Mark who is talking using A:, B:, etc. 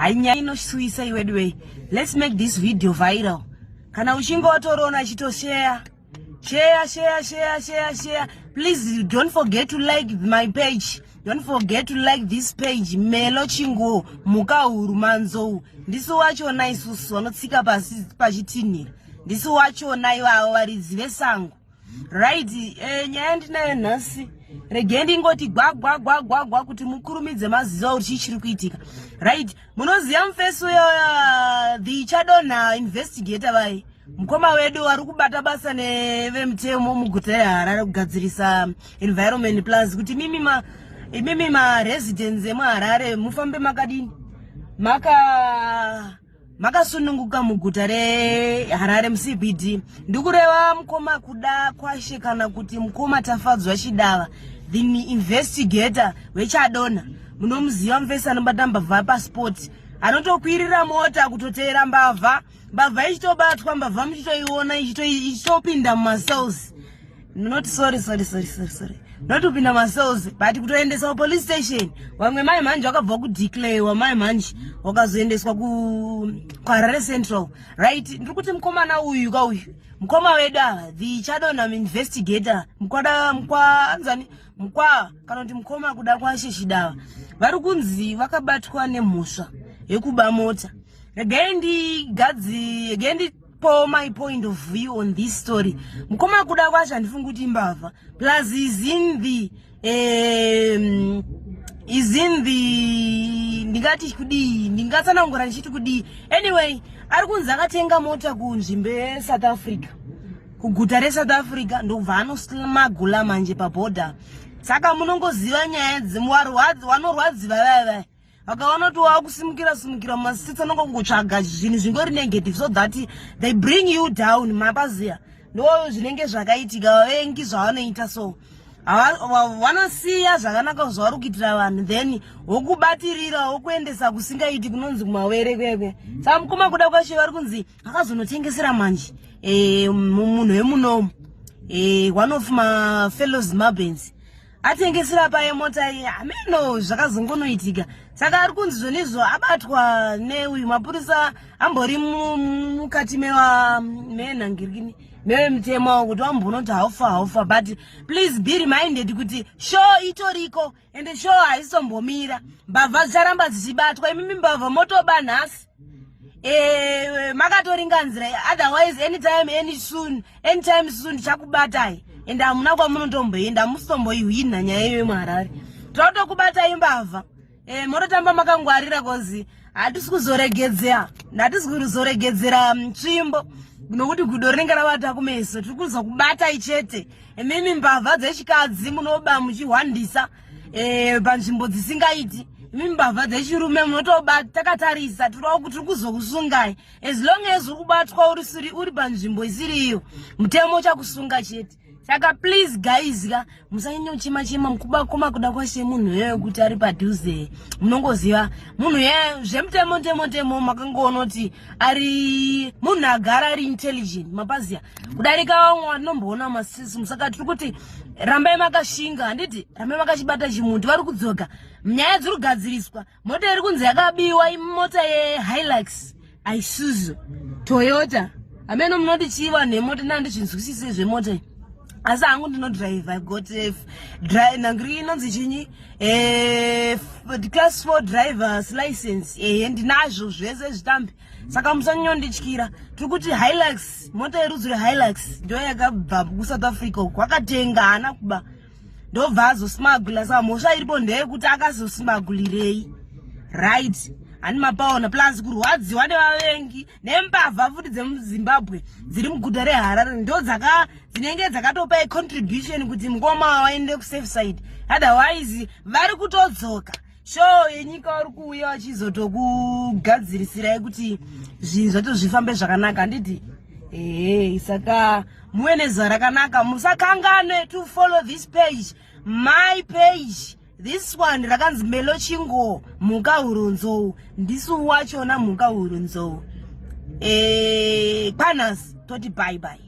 A: Hainyaino suisa iwedwe. Let's make this video viral. Kana ushingo otorona chito share. Share. Please don't forget to like my page. Don't forget to like this page. Melo chingo muka urumanzo. Ndisu wacho na isusu anotsika pachitini. Ndisu wacho na iwa warizive sangu. Right, nyaya ndinayo nhasi. Regendi ngoti gwa kuti mukurumidze mazizo kuti chiri kuitika. Right, munoziva mufeso the Chadona investigator vai. Mukoma wedu ari kubata basa nevemutemo muguta reHarare kugadzirisa environment plans kuti mimi ma residents emuHarare mufambe makadini. Makasununguka muguta reHarare muCBD. Ndikureva mukoma kuda kwashe kana kuti mukoma Tafadzwa Chidawa, the investigator weChadona. Munomuziva mufesa anobata Mbavha passport. Anotokwirira mota kutotera Mbavha ichitobatwa, Mbavha muchitoiona ichitopinda mumacells. Not sorry. Not upinda macells, but kutoendeswa police station. Wamwe mai manje wakabva kudeclare wa mai manje wakazoendeswa ku Harare Central. Right, ndikuti mkomana uyu mukoma wedu the Chadona investigator mkwa kana kuti mukoma kuda kwashe Chidawa vari kunzi vakabatwa nemhosva Yekuba Mota. Again, for my point of view on this story, mukoma kuda kwashe andifunga kuti Mbavha plus is in the ndingati kudi ndingatsanangura ndichiti kudi. Anyway, ari kunzi akatenga mota kunzvimbo South Africa, kuguta reSouth Africa, ndobva anosmagula manje paborder. Saka munongoziva nyaya vanorwadziva vava vakaona kuti wakusimukira masitsa nongotsvaga zvinhu zvingori negative so that they bring you down. Mapaziya ndo zvinenge zvakaitika vavengi zvavanoita, so vanosiya zvakanaka zvavari kuitira vanhu then wokubatirira wokuendesa kusingaiti kunonzi kumawere kwekwe. Saka mukoma kuda kwashe vari kunzi akazonotengesera manje munhu wemunomu one of my fellow Zimbabweans atengesera paye mota iyi ameno zvakazongonoitika. Saka ari kunzi zvonizvo abatwa neuyu mapurisa ambori mukati menhangirikini mevemutemo kuti wambonoti haufa, but please be reminded kuti show itoriko ende show haisizombomira. Mbavha dzicharamba dzichibatwa. Imimi Mbavha motoba nhasi makatoringanzira, otherwise anytime soon chakubatai ende hamuna kwamunotomboenda, hamusomboihwina nyaya iyo yemuHarare. Totokubatai Mbavha morotamba makangwarira kozi hatisi kuzoregedzera nzvimbo nokuti gudo rinenge ravata kumeso. Tiri kuzokubatai chete. Mimi Mbavha dzechikadzi munoba muchihwandisa panzvimbo dzisingaiti. Mimi Mbavha dzechirume munotoba takatarisa tiri kuzokusungai. As long as uri kubatwa uri panzvimbo isiriyo, mutemo uchakusunga chete. Saka please guys, musanyanya chima mukoma kuda kwashe munhu yeye kuti ari padhuze. Munongoziva munhu yeye zvemutemo makangoona kuti ari munhu agara ari intelligent. Mapaziya kudarika vamwe vanomboona masisi. Saka tiri kuti rambai makashinga, handiti rambai makachibata chimuntu. Vari kudzoka nyaya dziri kugadziriswa. Mota iri kunzi yakabiwa imota yeHilux, Isuzu, Toyota. Ameno munoti chiva nemota nandichinzwisise zvemota. Asa hangu ndinodrive, I got nangiri inonzi chinyi class 4 driver's license. Ndinazvo zvese zvitambi. Saka musanyondityira. Tiri kuti Hilux, mota yerudzi reHilux ndo yakabva kuSouth Africa kwakatenga hana kuba ndobva azosmagula. Saka mhosva iripo ndeyekuti akazosmagulirei. Right, ani mapaona plus kurwadziwa nevavengi neMbavha futi dzemuZimbabwe dziri muguta reHarare ndo dzinenge dzakatopa contribution kuti mukoma waende kusafe side. Otherwise vari kutodzoka. Show yenyika vari kuuya vachizotokugadzirisira kuti zvinhu zvatozvifambe zvakanaka, handiti? Saka muwe nezuva rakanaka. Musakangane to follow this page, my page. This one rakanzi Melo Chingo muka urunzo. Ndisu wachona muka urunzo. Panas toti bye bye.